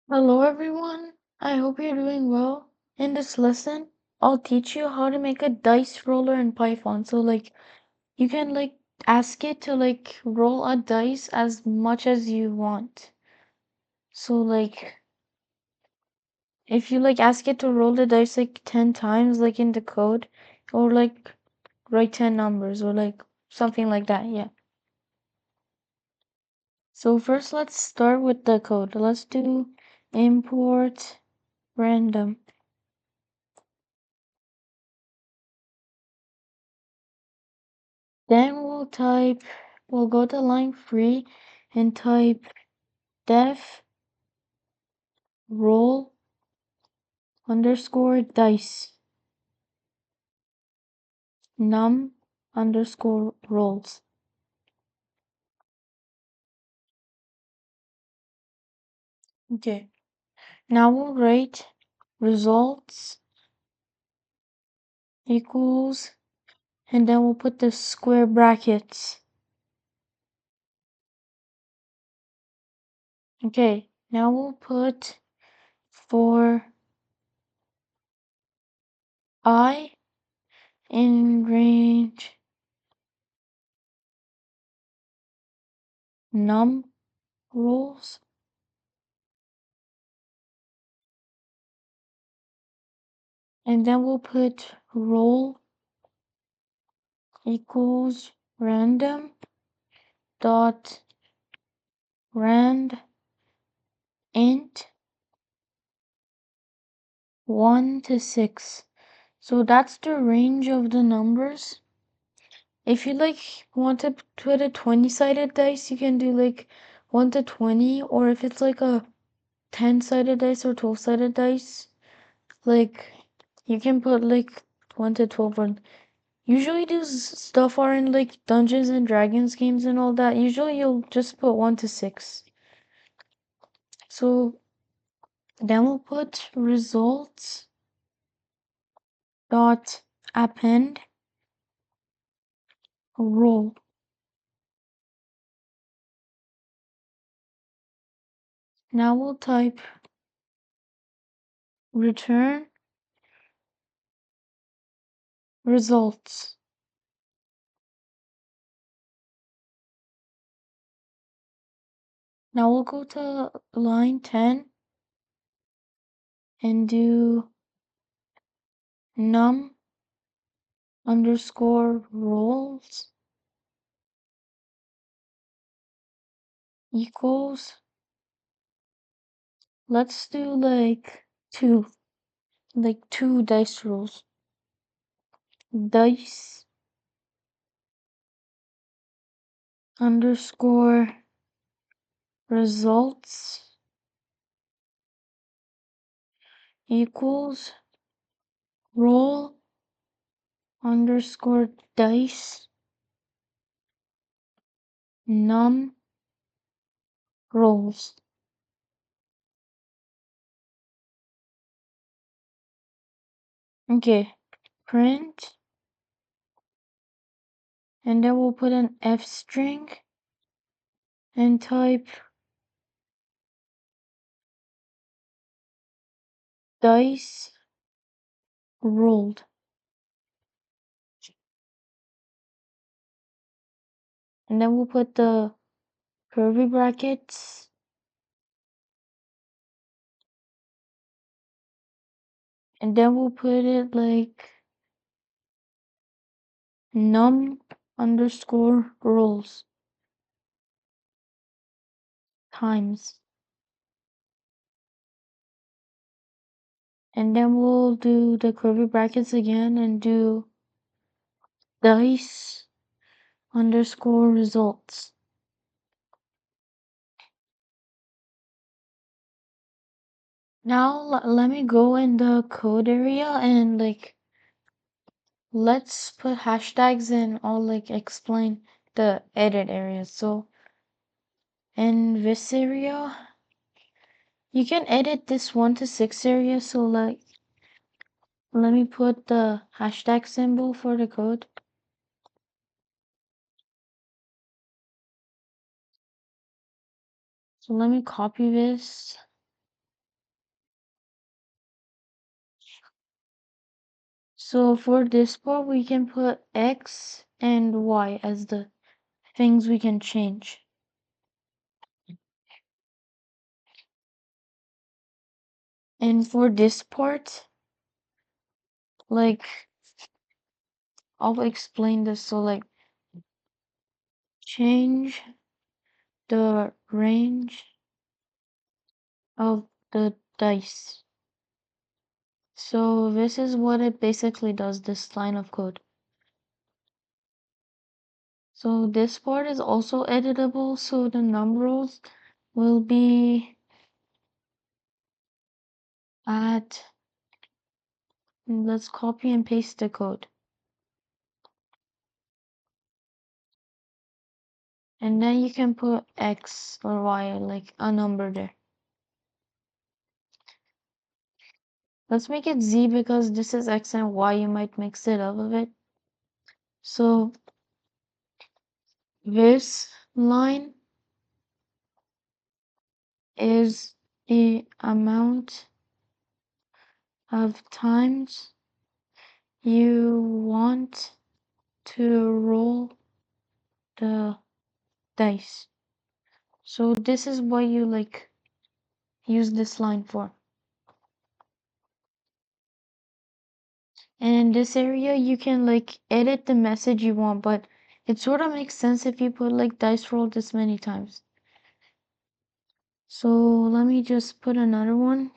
Hello everyone, I hope you're doing well. In this lesson, I'll teach you how to make a dice roller in Python. So you can ask it to roll a dice as much as you want. So if you ask it to roll the dice 10 times in the code, or write 10 numbers or something like that, yeah. So first let's start with the code. Let's do import random. Then we'll go to line 3 and type def roll underscore dice num underscore rolls. Okay, now we'll write results equals, and then we'll put the square brackets. Okay, now we'll put for I in range num rolls, and then we'll put roll equals random dot rand int 1 to 6. So that's the range of the numbers. If you want to put a 20-sided dice, you can do 1 to 20, or if it's a 10-sided dice or 12-sided dice, you can put 1 to 12. Or usually these stuff are in Dungeons and Dragons games and all that. Usually you'll just put 1 to 6. So then we'll put results dot append roll. Now we'll type return results. Now we'll go to line 10 and do num underscore rolls equals, let's do two, two dice rolls. Dice underscore results equals roll underscore dice num rolls. Okay, print, and then we'll put an F string and type dice rolled. And then we'll put the curly brackets, and then we'll put it num underscore rolls times. And then we'll do the curly brackets again and do dice underscore results. Now let me go in the code area and let's put hashtags and I'll explain the edit area. So in this area, you can edit this 1 to 6 area. So let me put the hashtag symbol for the code. So let me copy this So for this part, we can put X and Y as the things we can change. And for this part, like, I'll explain this. So, like, change the range of the dice. So this is what it basically does, this line of code. So this part is also editable, so the numbers will be at, let's copy and paste the code. And then you can put X or Y, like a number there. Let's make it Z because this is X and Y, you might mix it up a bit. So this line is the amount of times you want to roll the dice. So this is what you like use this line for. And in this area you can like edit the message you want, but it sort of makes sense if you put like dice roll this many times. So let me just put another one.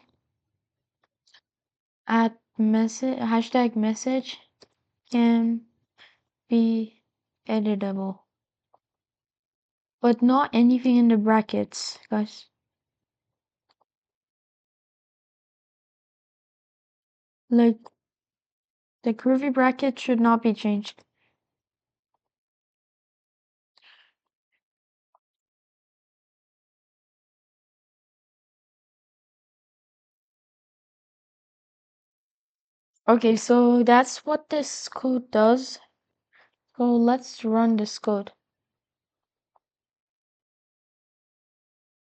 At message hashtag message can be editable. But not anything in the brackets, guys. Like the curvy bracket should not be changed. Okay, so that's what this code does. So let's run this code.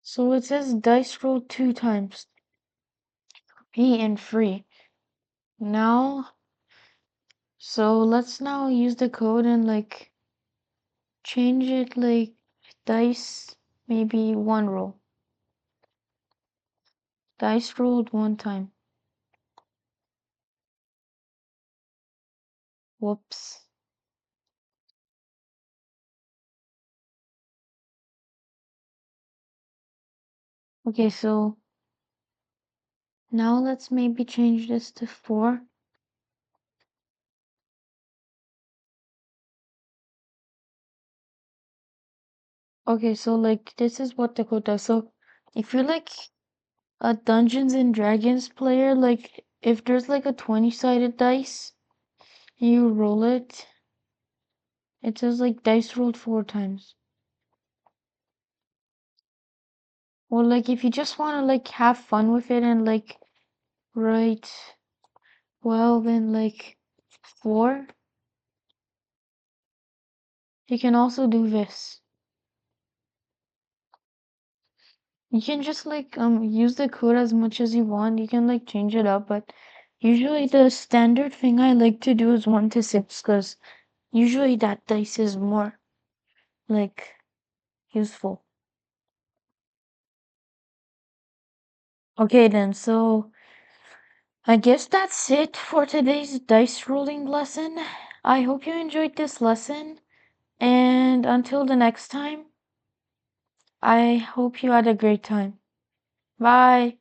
So it says dice roll 2 times. P and free. Now, so let's now use the code and like change it like dice maybe 1 roll. Dice rolled 1 time. Whoops. Okay, so now let's maybe change this to 4. Okay, so like this is what the code does. So if you're like a Dungeons and Dragons player, like if there's like a 20-sided dice, you roll it. It says like dice rolled 4 times. Or like if you just want to like have fun with it and like write well then like 4, you can also do this. You can just like use the code as much as you want. You can like change it up, but usually the standard thing I like to do is 1 to 6 because usually that dice is more like useful. Okay then, so I guess that's it for today's dice rolling lesson. I hope you enjoyed this lesson, and until the next time, I hope you had a great time. Bye.